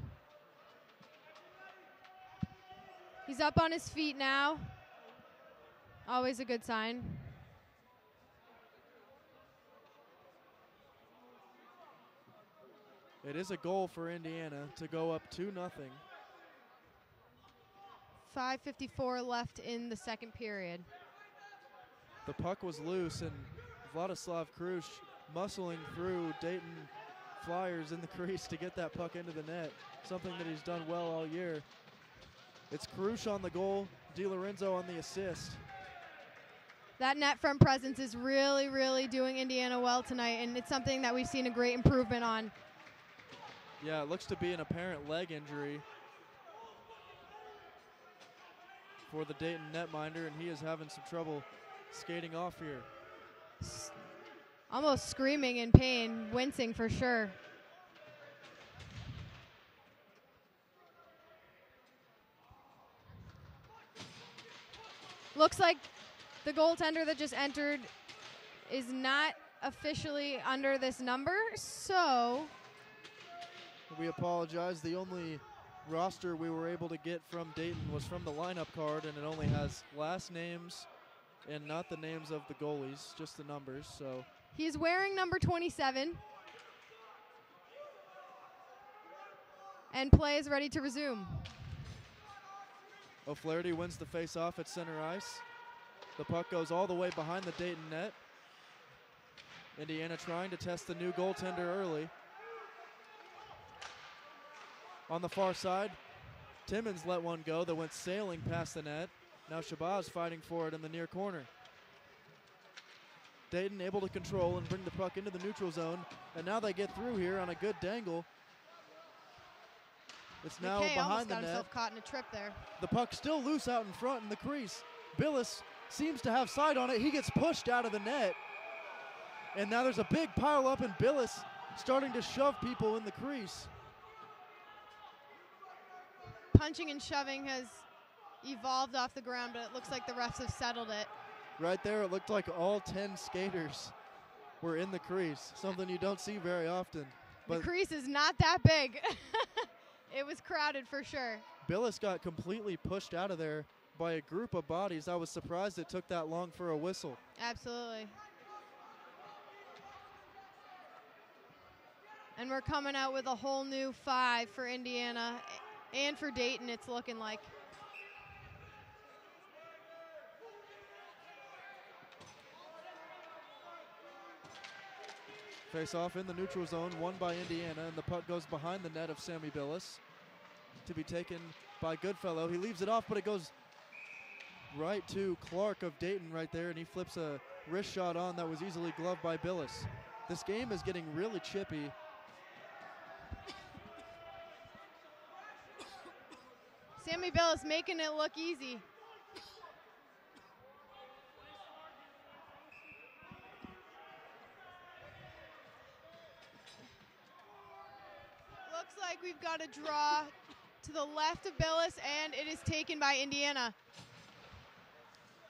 He's up on his feet now. Always a good sign. It is a goal for Indiana to go up 2-0. 5:54 left in the second period. The puck was loose, and Vladislav Krush muscling through Dayton Flyers in the crease to get that puck into the net, something that he's done well all year. It's Krush on the goal, DiLorenzo on the assist. That net front presence is really, really doing Indiana well tonight, and it's something that we've seen a great improvement on. Yeah, it looks to be an apparent leg injury for the Dayton netminder, and he is having some trouble skating off here. Almost screaming in pain, wincing for sure. Looks like the goaltender that just entered is not officially under this number, so we apologize. The only roster we were able to get from Dayton was from the lineup card, and it only has last names and not the names of the goalies, just the numbers. So he's wearing number 27. And play is ready to resume. O'Flaherty wins the face-off at center ice. The puck goes all the way behind the Dayton net. Indiana trying to test the new goaltender early. On the far side, Timmons let one go that went sailing past the net. Now Shabazz fighting for it in the near corner. Dayton able to control and bring the puck into the neutral zone, and now they get through here on a good dangle. It's now McKay behind almost the got net. himself caught in a trip there. The puck still loose out in front in the crease. Billis seems to have sight on it. He gets pushed out of the net. And now there's a big pile up, and Billis starting to shove people in the crease. Punching and shoving has evolved off the ground, but it looks like the refs have settled it. Right there, it looked like all 10 skaters were in the crease, something you don't see very often. The But crease is not that big. It was crowded for sure. Billis got completely pushed out of there by a group of bodies. I was surprised it took that long for a whistle. Absolutely. And we're coming out with a whole new 5 for Indiana and for Dayton, it's looking like. Face off in the neutral zone, won by Indiana, and the puck goes behind the net of Sammy Billis to be taken by Goodfellow. He leaves it off, but it goes right to Clark of Dayton right there, and he flips a wrist shot on that was easily gloved by Billis. This game is getting really chippy. Sammy Billis making it look easy. Looks like we've got a draw to the left of Billis, and it is taken by Indiana.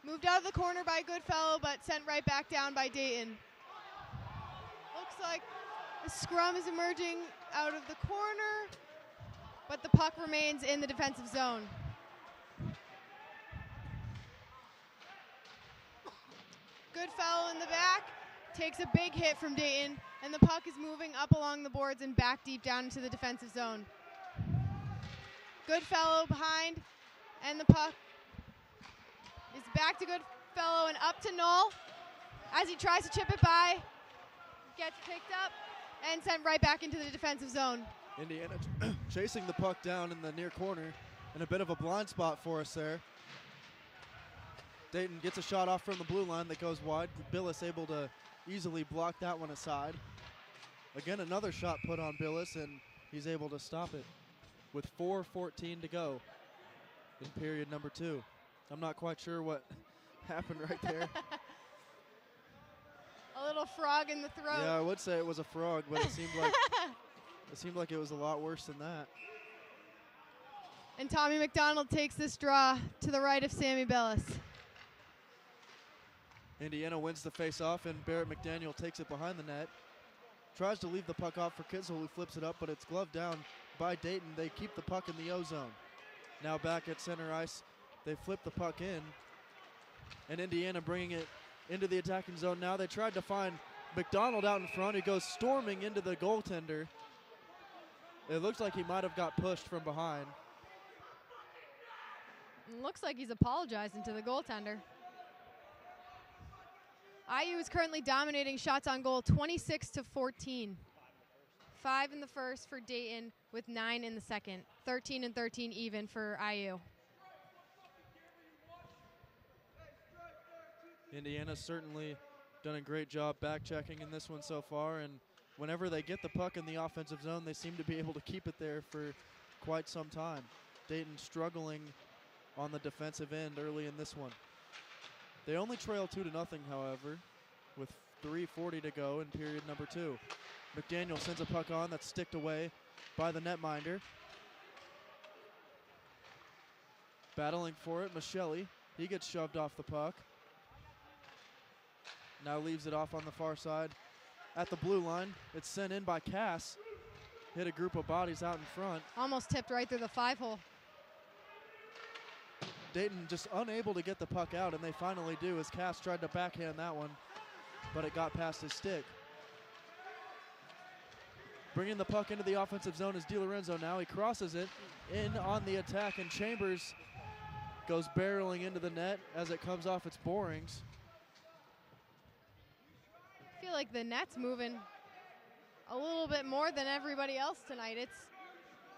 Moved out of the corner by Goodfellow, but sent right back down by Dayton. Looks like the scrum is emerging out of the corner, but the puck remains in the defensive zone. Goodfellow in the back takes a big hit from Dayton, and the puck is moving up along the boards and back deep down into the defensive zone. Goodfellow behind, and the puck is back to Goodfellow and up to Knoll as he tries to chip it by, gets picked up, and sent right back into the defensive zone. Indiana chasing the puck down in the near corner, and a bit of a blind spot for us there. Dayton gets a shot off from the blue line that goes wide. Billis able to easily block that one aside. Again, another shot put on Billis, and he's able to stop it with 4:14 to go in period number 2. I'm not quite sure what happened right there. A little frog in the throat. Yeah, I would say it was a frog, but it seemed like it was a lot worse than that. And Tommy McDonald takes this draw to the right of Sammy Billis. Indiana wins the face-off, and Barrett McDaniel takes it behind the net. Tries to leave the puck off for Kitzel, who flips it up, but it's gloved down by Dayton. They keep the puck in the O-zone. Now back at center ice, they flip the puck in, and Indiana bringing it into the attacking zone. Now they tried to find McDonald out in front. He goes storming into the goaltender. It looks like he might have got pushed from behind. Looks like he's apologizing to the goaltender. IU is currently dominating shots on goal 26-14. 5 in the first for Dayton with 9 in the second. 13 and 13 even for IU. Indiana's certainly done a great job back checking in this one so far, and whenever they get the puck in the offensive zone, they seem to be able to keep it there for quite some time. Dayton struggling on the defensive end early in this one. They only trail 2-0, however, with 3:40 to go in period number 2. McDaniel sends a puck on that's sticked away by the netminder. Battling for it, Michelli. He gets shoved off the puck. Now leaves it off on the far side at the blue line. It's sent in by Cass. Hit a group of bodies out in front. Almost tipped right through the 5-hole. Dayton just unable to get the puck out, and they finally do as Cass tried to backhand that one, but it got past his stick. Bringing the puck into the offensive zone is DiLorenzo now. He crosses it in on the attack, and Chambers goes barreling into the net as it comes off its borings. I feel like the net's moving a little bit more than everybody else tonight. It's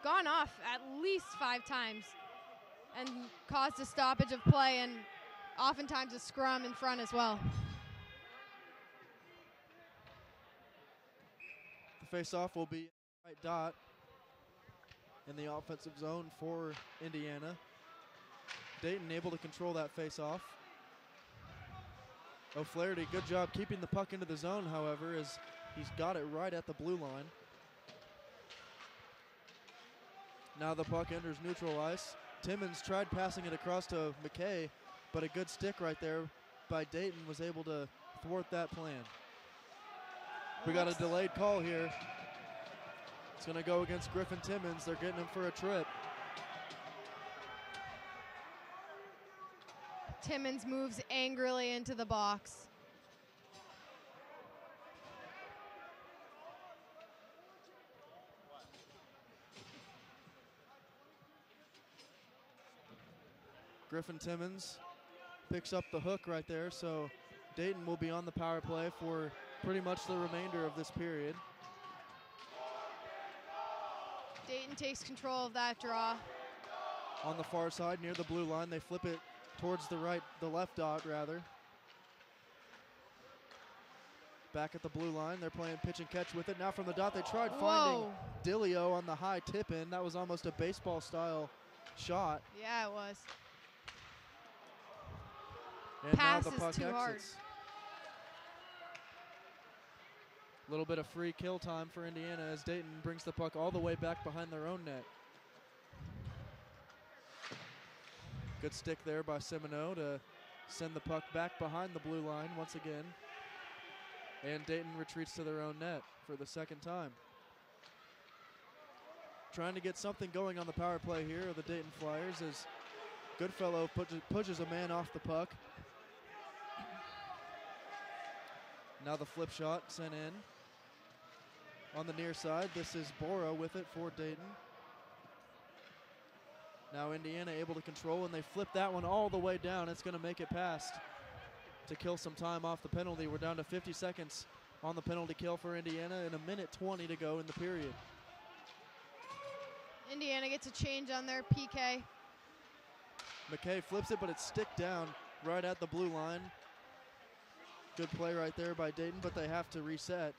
gone off at least 5 times and caused a stoppage of play and oftentimes a scrum in front as well. The face-off will be right dot in the offensive zone for Indiana. Dayton able to control that face-off. O'Flaherty, good job keeping the puck into the zone, however, as he's got it right at the blue line. Now the puck enters neutral ice. Timmons tried passing it across to McKay, but a good stick right there by Dayton was able to thwart that plan. We got a delayed call here. It's going to go against Griffin Timmons. They're getting him for a trip. Timmons moves angrily into the box. Griffin Timmons picks up the hook right there, so Dayton will be on the power play for pretty much the remainder of this period. Dayton takes control of that draw. On the far side near the blue line, they flip it towards the left dot rather. Back at the blue line, they're playing pitch and catch with it. Now from the dot, they tried finding Dilio on the high tip in. That was almost a baseball style shot. Yeah, it was. And Pass now the is puck too exits. hard. A little bit of free kill time for Indiana as Dayton brings the puck all the way back behind their own net. Good stick there by Semino to send the puck back behind the blue line once again. And Dayton retreats to their own net for the second time. Trying to get something going on the power play here of the Dayton Flyers as Goodfellow pushes a man off the puck. Now the flip shot sent in. On the near side, this is Bora with it for Dayton. Now Indiana able to control, and they flip that one all the way down. It's going to make it past to kill some time off the penalty. We're down to 50 seconds on the penalty kill for Indiana and 1:20 to go in the period. Indiana gets a change on their PK. McKay flips it, but it's stick down right at the blue line. Good play right there by Dayton, but they have to reset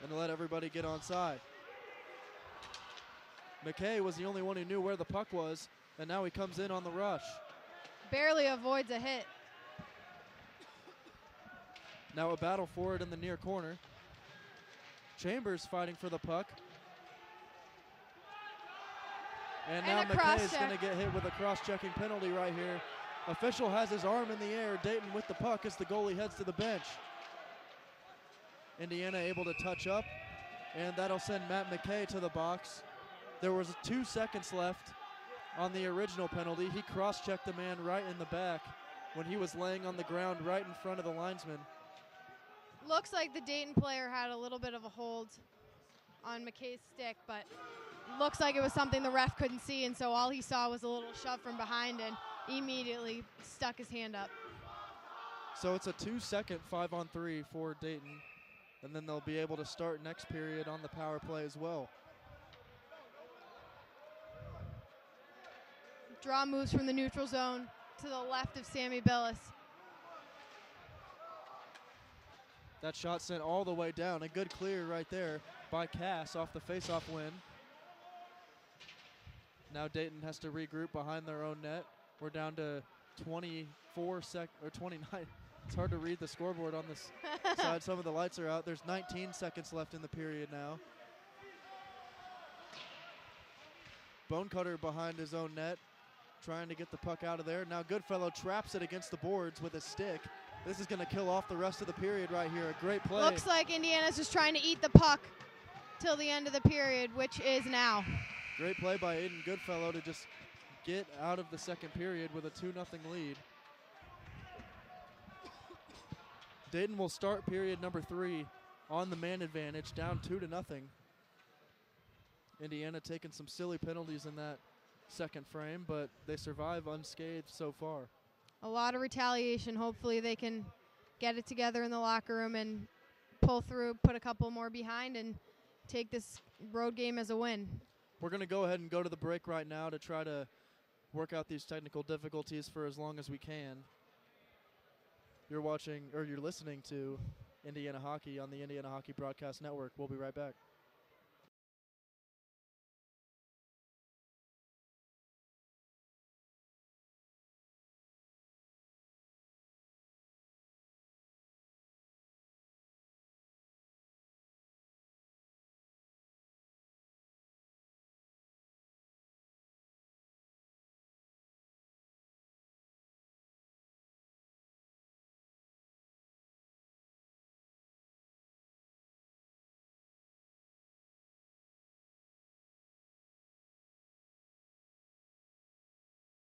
and let everybody get on side. McKay was the only one who knew where the puck was, and now he comes in on the rush. Barely avoids a hit. Now a battle for it in the near corner. Chambers fighting for the puck. And now McKay is going to get hit with a cross-checking penalty right here. Official has his arm in the air. Dayton with the puck as the goalie heads to the bench. Indiana able to touch up, and that'll send Matt McKay to the box. There was 2 seconds left on the original penalty. He cross-checked the man right in the back when he was laying on the ground right in front of the linesman. Looks like the Dayton player had a little bit of a hold on McKay's stick, but looks like it was something the ref couldn't see, and so all he saw was a little shove from behind and immediately stuck his hand up. So it's a 2-second 5-on-3 for Dayton, and then they'll be able to start next period on the power play as well. Draw moves from the neutral zone to the left of Sammy Billis. That shot sent all the way down. A good clear right there by Cass off the face-off win. Now Dayton has to regroup behind their own net. We're down to 29. It's hard to read the scoreboard on this side. Some of the lights are out. There's 19 seconds left in the period now. Bonecutter behind his own net, trying to get the puck out of there. Now Goodfellow traps it against the boards with a stick. This is going to kill off the rest of the period right here. A great play. Looks like Indiana's just trying to eat the puck till the end of the period, which is now. Great play by Aiden Goodfellow to just get out of the second period with a 2-0 lead. Dayton will start period number 3 on the man advantage, down 2-0. Indiana taking some silly penalties in that second frame, but they survive unscathed so far. A lot of retaliation. Hopefully they can get it together in the locker room and pull through, put a couple more behind, and take this road game as a win. We're going to go ahead and go to the break right now to try to work out these technical difficulties for as long as we can. You're listening to Indiana Hockey on the Indiana Hockey Broadcast Network. We'll be right back.